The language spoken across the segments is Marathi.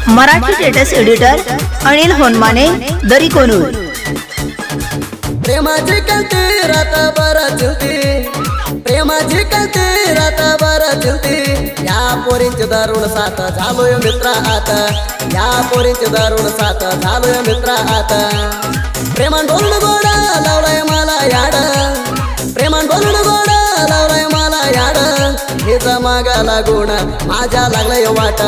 मराठी स्टेटस एडिटर अनिल होनमाने दरी कोनूर। प्रेमाची कलती रात बरा चलती, प्रेमाची कलती रात बरा चलती। या पोरींचे दारुण साथ झालोय मित्रा आता, या पोरींचे दारुण साथ झालोय मित्रा आता। प्रेमान बोलून गोडा लावलाय मला याड, प्रेमान बोलून गोडा लावलाय मला याड। हिचा मागा लागून माझ्या लागलाय वाट,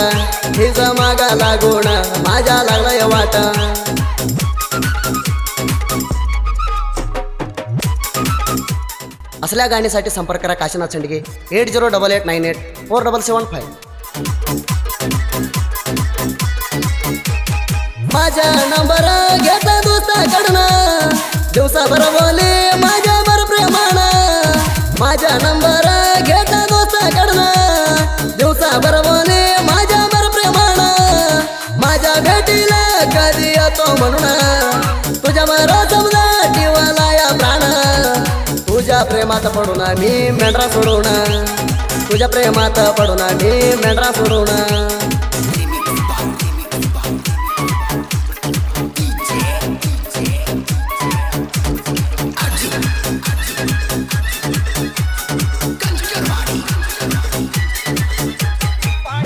हिचा मागा लागून माझ्या लागलाय वाट। असल्या गाण्यासाठी संपर्क करा काशीनाथ शेंडगे 8088984775। माझा नंबर घेता दुसऱ्याकडनं, दिवसाभर बोले माझ्यावर प्रेमानं। माझा नंबर घेता दुसऱ्याकडनं, दिवसाभर बोले माझ्यावर प्रेमानं। माझ्या भेटीला कधी येतो म्हणून, तुझ्यावर समजा ठेवाला या प्राण। तुझ्या प्रेमात पडून मी मेंढरा सोडून, तुझ्या प्रेमात पडून मी मेंढरा सोडून।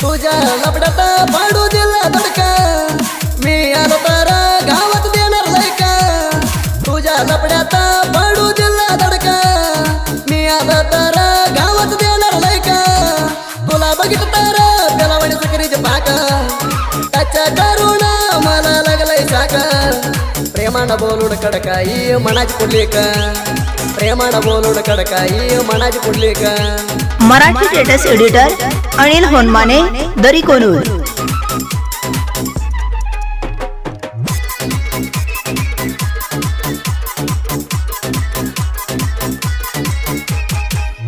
तुझ्या लपड्यात पाडू दिला धडका, मी आलो तर गावात देणार लयका। तुझ्या लपड्यात पाडू दिला धडका, मी आलो तर गावात देणार लयका। तुला बघित तर त्याला म्हणे चक्रीचे पाक, त्याच्या करून मला लागलंय शाक। प्रेमानं बोलून कडकाई मनाची पुढली का, प्रेमानं बोलून कडकाई मनाची पुढली का। मराठी स्टेटस एडिटर अनिल होनमाने दरी कोनूर।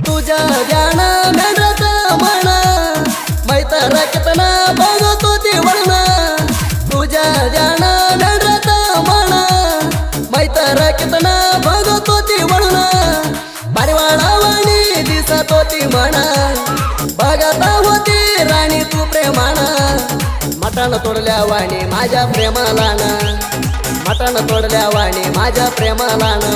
तुझ्या ध्यान मेंढराच म्हण, मैतर कितना बघतो ती वळण। तुझ्या ध्यान मेंढराच म्हण, मैतर कितना बघतो ती वळण। बारीवाडावाणी दिसत होती म्हणा, बघत होती राणी तू प्रेमाना। मटण तोडल्या वाणी माझ्या प्रेमाला ना, मटण तोडल्या वाणी माझ्या प्रेमाला ना।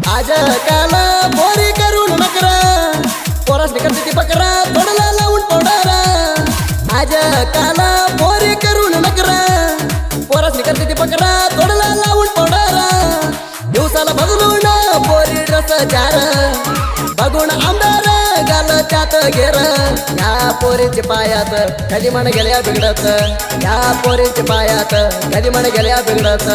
आज काला पोरी करून नकरा, पोरासनी करते ती बकरा तोडला लावून पोडारा। आज काला पोरी करून नकरा, पोरासनी करते ती बकरा तोडला लावून पोडारा। दिवसाला बघून पोरी रस चार, बघून आमदार गाल त्यात घेर। या पोरींच्या पायात कधी मन गेल्या बिघडत, या पोरींच्या पायात कधी मन गेल्या बिघडत।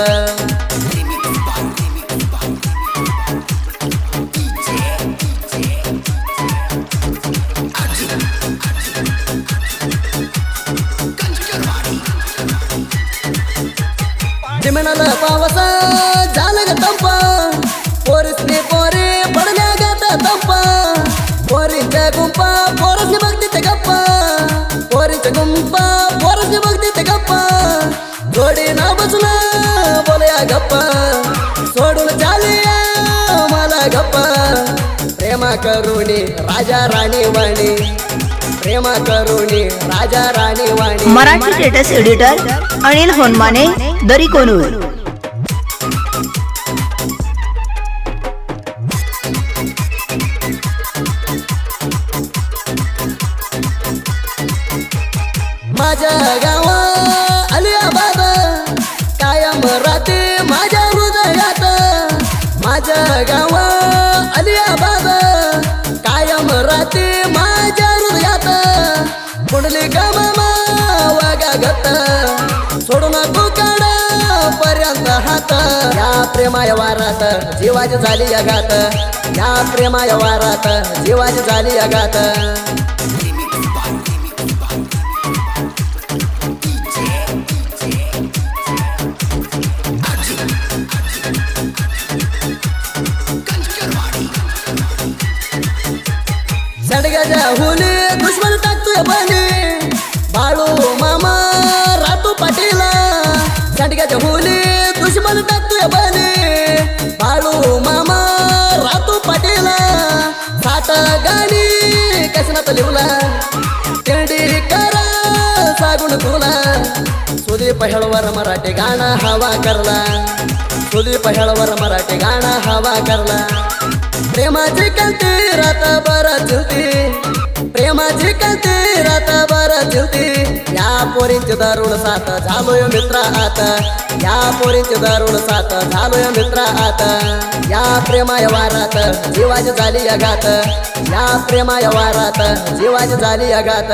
चिमणाला पावस झालं ग तंपा, पोरीसनी पोरी पडल्या गात तंपा। पोरींच्या गुंपा पोरसनी बघते ते गप्पा, पोरींच्या गुंपा पोरसनी बघते ते गप्पा। जोडी ना बसून बोलया गप्पा, सोडून चाली मला गप्पा। प्रेमा करुणी राजा राणी वाणी, प्रेमा करुणी राजा राणी वाणी। मराठी स्टेटस एडिटर अनिल होनमाने दरी कोनूर। माझ्या गावा अलियाबाद कायम राहते माझ्या हृदयात। माझ्या गावा अलियाबाद कायम राहते माझ्या हृदयात। कुंडली का मामा वागा गत, सोडून कुकाड पर्यंत हात। या प्रेमाया वारात जीवाची झाली अघात, या प्रेमाया वारात जीवाची झाली अघात। सडग्याच्या हुली दुश्मन टाकतोय बनी, बाळू मामा रातू पाटीला सुदीप हेळवर मराठी गाणं हवा करला सुदीप हेळवर मराठी गाणं हवा करला प्रेमाची कांती रातभर झुलती प्रेमाची कांती रातभर झुलती या पोरींची दारुण साथ झालोय मित्रा आता या पोरींची दारुण साथ झालोय मित्रा आता या प्रेमाय वारात जीवाची झाली अघात या प्रेमाय वारात जीवाची झाली अघात